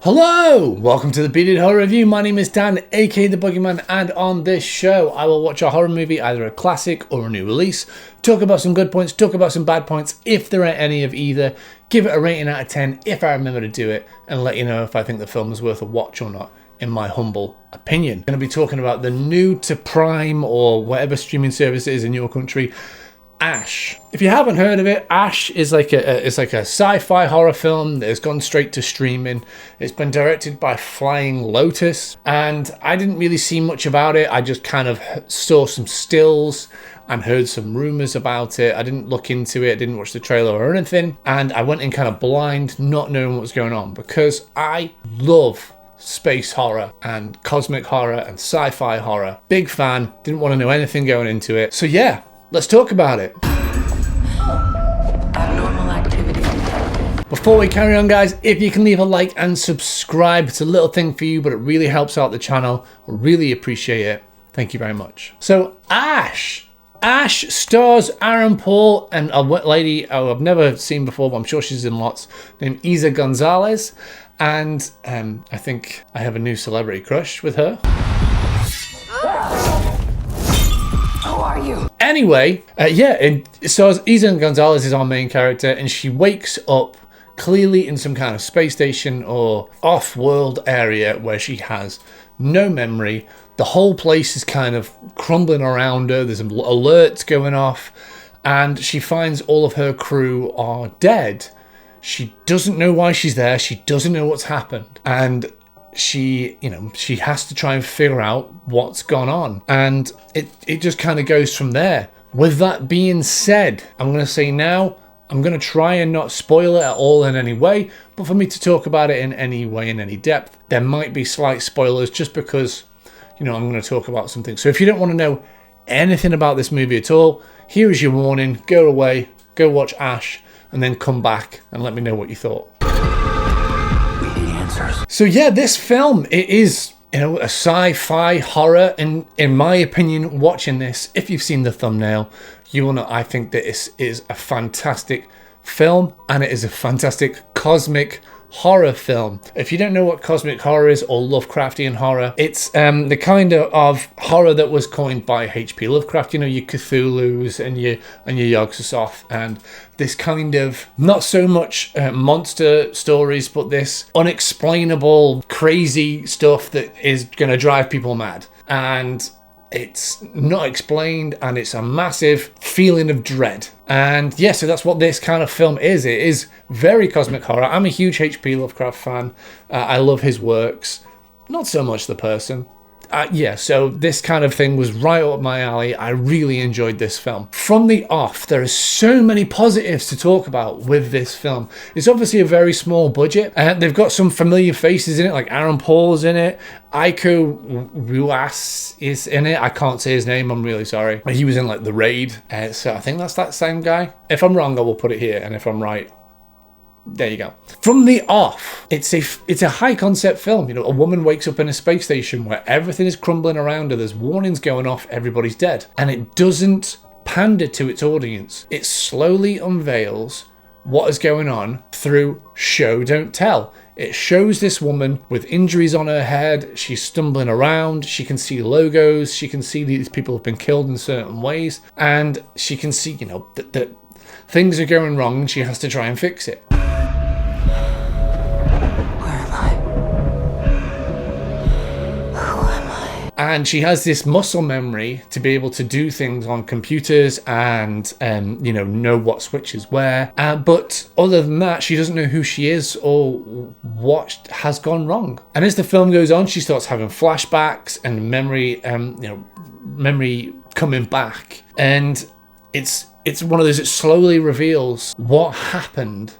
Hello! Welcome to the Bearded Horror Review. My name is Dan, aka the Boogey Man, and on this show I will watch a horror movie, either a classic or a new release, talk about some good points, talk about some bad points, if there are any of either, give it a rating out of 10 if I remember to do it, and let you know if I think the film is worth a watch or not, in my humble opinion. I'm going to be talking about the new to Prime or whatever streaming service it is in your country, Ash. If you haven't heard of it, Ash is like a sci-fi horror film that has gone straight to streaming. It's been directed by Flying Lotus, and I didn't really see much about it. I just kind of saw some stills and heard some rumors about it. I didn't look into it, I didn't watch the trailer or anything, and I went in kind of blind, not knowing what was going on, because I love space horror and cosmic horror and sci-fi horror. Big fan, didn't want to know anything going into it. So yeah, let's talk about it. Abnormal activity. Before we carry on, guys, if you can leave a like and subscribe, it's a little thing for you, but it really helps out the channel. I really appreciate it. Thank you very much. So Ash stars Aaron Paul and a lady I've never seen before, but I'm sure she's in lots, named Isa Gonzalez. And I think I have a new celebrity crush with her. Anyway, so Isa Gonzalez is our main character, and she wakes up clearly in some kind of space station or off-world area where she has no memory. The whole place is kind of crumbling around her. There's alerts going off, and she finds all of her crew are dead. She doesn't know why she's there. She doesn't know what's happened, and she has to try and figure out what's gone on, and it just kind of goes from there. With that being said, I'm going to say now, I'm going to try and not spoil it at all in any way, but for me to talk about it in any way, in any depth, there might be slight spoilers just because, I'm going to talk about something. So if you don't want to know anything about this movie at all, here is your warning. Go away, go watch Ash, and then come back and let me know what you thought. So yeah, this film, it is, a sci-fi horror, and in my opinion, watching this, if you've seen the thumbnail, you will know I think that this is a fantastic film, and it is a fantastic cosmic horror film. If you don't know what cosmic horror is, or Lovecraftian horror, it's the kind of horror that was coined by H.P. Lovecraft, your Cthulhu's and your Yog-Sothoth, and this kind of, not so much monster stories, but this unexplainable, crazy stuff that is going to drive people mad. And it's not explained, and it's a massive feeling of dread. And yeah, so that's what this kind of film is. It is very cosmic horror. I'm a huge H.P. Lovecraft fan. I love his works, not so much the person. So this kind of thing was right up my alley. I really enjoyed this film. From the off, there are so many positives to talk about with this film. It's obviously a very small budget, and they've got some familiar faces in it, like Aaron Paul's in it. Iko Uwais is in it. I can't say his name, I'm really sorry. He was in like The Raid, so I think that's that same guy. If I'm wrong, I will put it here, and if I'm right, there you go. From the off, it's a high concept film. A woman wakes up in a space station where everything is crumbling around her. There's warnings going off, everybody's dead. And it doesn't pander to its audience. It slowly unveils what is going on through show, don't tell. It shows this woman with injuries on her head. She's stumbling around. She can see logos. She can see these people have been killed in certain ways. And she can see, that things are going wrong, and she has to try and fix it. And she has this muscle memory to be able to do things on computers and, know what switches where. But other than that, she doesn't know who she is or what has gone wrong. And as the film goes on, she starts having flashbacks and memory coming back. And it's one of those, it slowly reveals what happened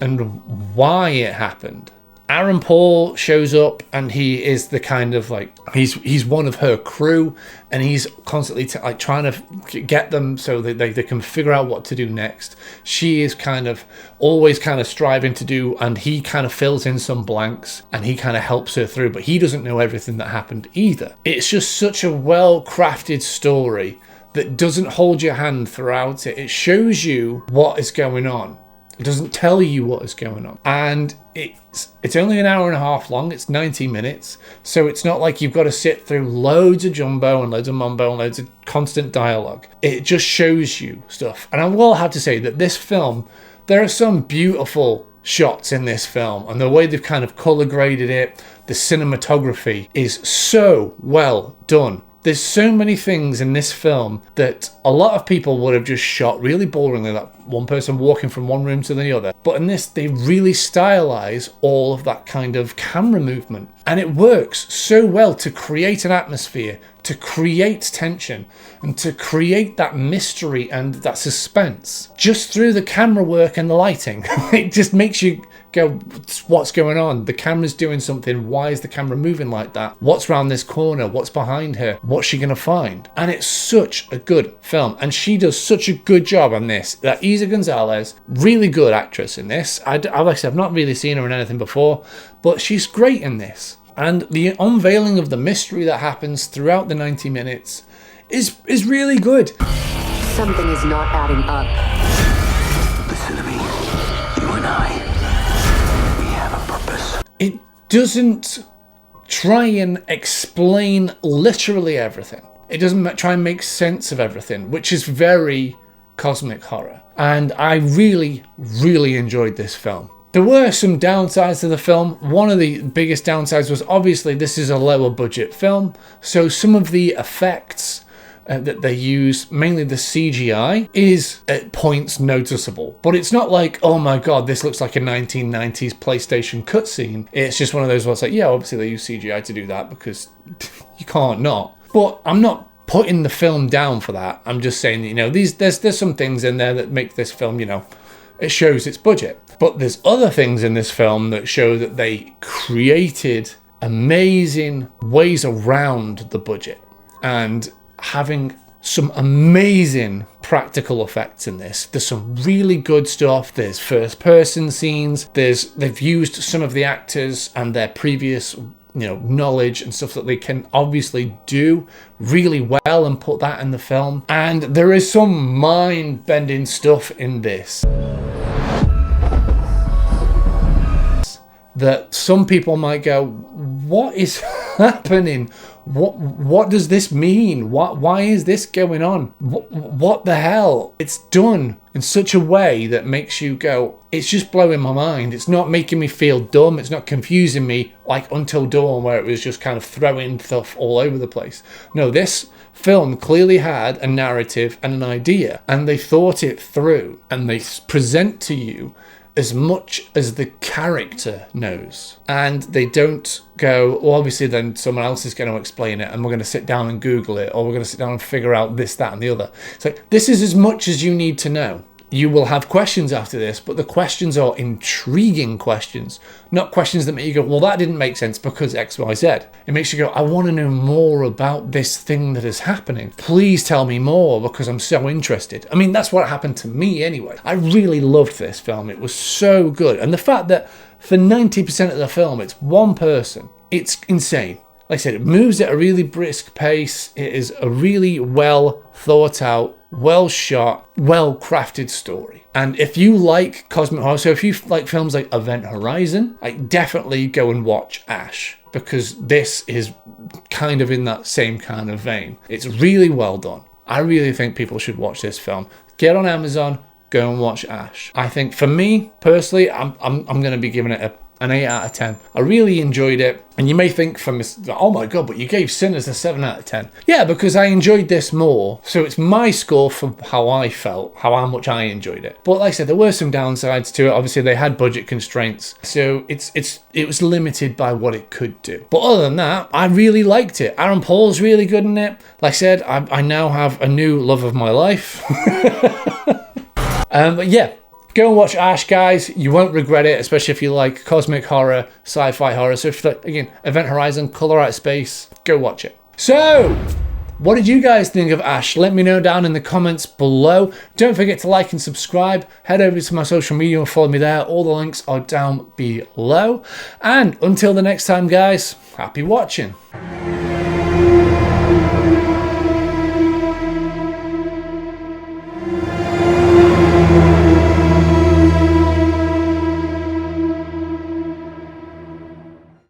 and why it happened. Aaron Paul shows up, and he is the kind of like, he's one of her crew, and he's constantly like trying to get them so that they can figure out what to do next. She is kind of always kind of striving to do, and he kind of fills in some blanks, and he kind of helps her through, but he doesn't know everything that happened either. It's just such a well-crafted story that doesn't hold your hand throughout it. It shows you what is going on. It doesn't tell you what is going on. And it's only an hour and a half long. It's 90 minutes. So it's not like you've got to sit through loads of jumbo and loads of mumbo and loads of constant dialogue. It just shows you stuff. And I will have to say that this film, there are some beautiful shots in this film, and the way they've kind of color graded it, the cinematography is so well done. There's so many things in this film that a lot of people would have just shot really boringly, like one person walking from one room to the other. But in this, they really stylize all of that kind of camera movement. And it works so well to create an atmosphere, to create tension, and to create that mystery and that suspense. Just through the camera work and the lighting. It just makes you go, what's going on? The camera's doing something. Why is the camera moving like that? What's around this corner? What's behind her? What's she gonna find? And it's such a good film, and she does such a good job on this. That Isa Gonzalez, really good actress in this. I've not really seen her in anything before, but she's great in this. And the unveiling of the mystery that happens throughout the 90 minutes is really good. Something is not adding up. Listen to me. You and I, we have a purpose. It doesn't try and explain literally everything. It doesn't try and make sense of everything, which is very cosmic horror. And I really, really enjoyed this film. There were some downsides to the film. One of the biggest downsides was obviously this is a lower budget film, so some of the effects that they use, mainly the CGI, is at points noticeable. But it's not like, oh my god, this looks like a 1990s PlayStation cutscene. It's just one of those where it's like, yeah, obviously they use CGI to do that because you can't not. But I'm not putting the film down for that. I'm just saying that, you know, there's some things in there that make this film, you know, it shows its budget. But there's other things in this film that show that they created amazing ways around the budget and having some amazing practical effects in this. There's some really good stuff. There's first person scenes. They've used some of the actors and their previous, you know, knowledge and stuff that they can obviously do really well and put that in the film. And there is some mind-bending stuff in this that some people might go, what is happening? What does this mean? Why is this going on? What the hell? It's done in such a way that makes you go, it's just blowing my mind. It's not making me feel dumb. It's not confusing me like Until Dawn, where it was just kind of throwing stuff all over the place. No, this film clearly had a narrative and an idea, and they thought it through, and they present to you as much as the character knows. And they don't go, well, obviously then someone else is going to explain it and we're going to sit down and Google it, or we're going to sit down and figure out this, that, and the other. It's like, this is as much as you need to know. You will have questions after this, but the questions are intriguing questions, not questions that make you go, well, that didn't make sense because X, Y, Z. It makes you go, I want to know more about this thing that is happening. Please tell me more because I'm so interested. I mean, that's what happened to me anyway. I really loved this film. It was so good. And the fact that for 90% of the film, it's one person, it's insane. Like I said, it moves at a really brisk pace. It is a really well thought out, well shot, well crafted story. And if you like cosmic horror, so if you like films like Event Horizon, like definitely go and watch Ash, because this is kind of in that same kind of vein. It's really well done. I really think people should watch this film. Get on Amazon, go and watch Ash. I think for me personally, I'm going to be giving it an 8 out of 10. I really enjoyed it. And you may think from this, oh my god, but you gave Sinners a 7 out of 10. Yeah, because I enjoyed this more. So it's my score for how I felt, how much I enjoyed it. But like I said, there were some downsides to it. Obviously, they had budget constraints. So it was limited by what it could do. But other than that, I really liked it. Aaron Paul's really good in it. Like I said, I now have a new love of my life. But yeah. Go and watch Ash, guys. You won't regret it, especially if you like cosmic horror, sci-fi horror. So if you like, again, Event Horizon, Color Out of Space, go watch it. So, what did you guys think of Ash? Let me know down in the comments below. Don't forget to like and subscribe. Head over to my social media and follow me there. All the links are down below. And until the next time, guys, happy watching.